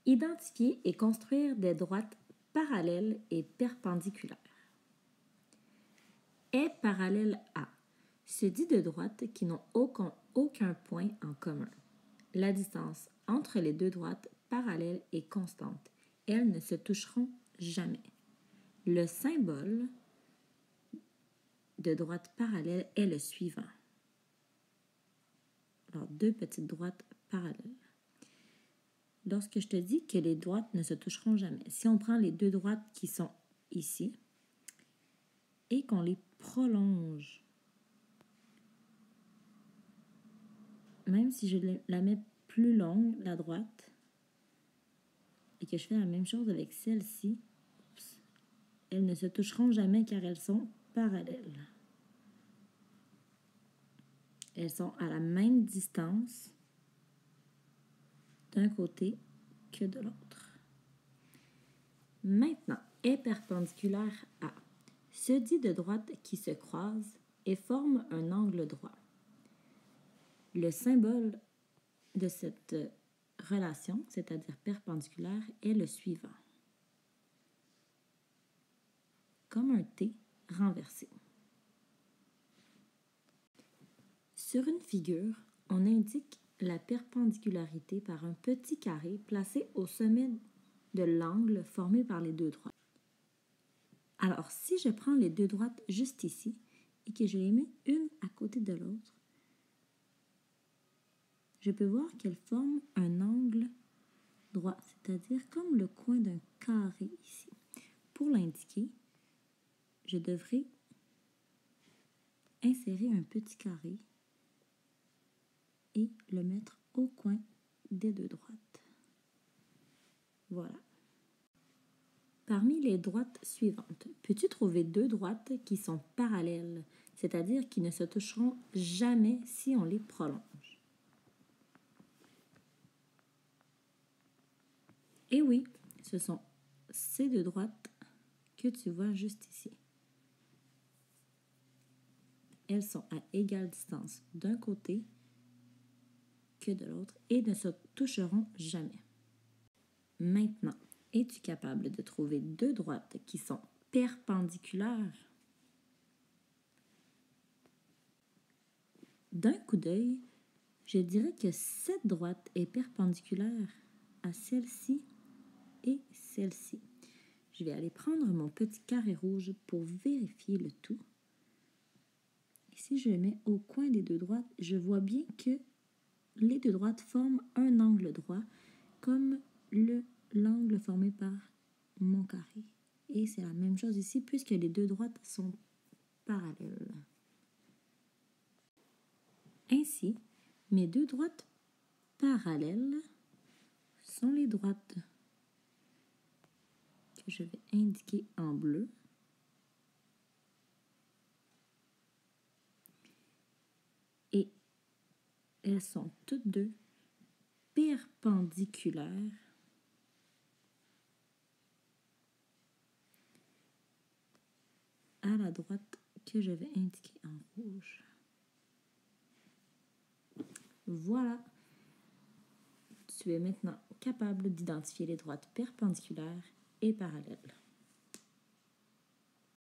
Identifier et construire des droites parallèles et perpendiculaires. Est parallèle à se dit de droites qui n'ont aucun point en commun. La distance entre les deux droites parallèles est constante. Elles ne se toucheront jamais. Le symbole de droite parallèle est le suivant. Alors, deux petites droites parallèles. Lorsque je te dis que les droites ne se toucheront jamais, si on prend les deux droites qui sont ici et qu'on les prolonge, même si je la mets plus longue, la droite, et que je fais la même chose avec celle-ci, elles ne se toucheront jamais car elles sont parallèles. Elles sont à la même distance d'un côté que de l'autre. Maintenant, est perpendiculaire à se dit de droites qui se croisent et forment un angle droit. Le symbole de cette relation, c'est-à-dire perpendiculaire, est le suivant. Comme un T renversé. Sur une figure, on indique la perpendicularité par un petit carré placé au sommet de l'angle formé par les deux droites. Alors, si je prends les deux droites juste ici et que je les mets une à côté de l'autre, je peux voir qu'elles forment un angle droit, c'est-à-dire comme le coin d'un carré ici. Pour l'indiquer, je devrais insérer un petit carré et le mettre au coin des deux droites. Voilà. Parmi les droites suivantes, peux-tu trouver deux droites qui sont parallèles, c'est-à-dire qui ne se toucheront jamais si on les prolonge? Et oui, ce sont ces deux droites que tu vois juste ici. Elles sont à égale distance d'un côté que de l'autre et ne se toucheront jamais. Maintenant, es-tu capable de trouver deux droites qui sont perpendiculaires? D'un coup d'œil, je dirais que cette droite est perpendiculaire à celle-ci et celle-ci. Je vais aller prendre mon petit carré rouge pour vérifier le tout. Et si je le mets au coin des deux droites, je vois bien que les deux droites forment un angle droit comme l'angle formé par mon carré. Et c'est la même chose ici puisque les deux droites sont parallèles. Ainsi, mes deux droites parallèles sont les droites que je vais indiquer en bleu. Et elles sont toutes deux perpendiculaires à la droite que je vais indiquer en rouge. Voilà. Tu es maintenant capable d'identifier les droites perpendiculaires et parallèles.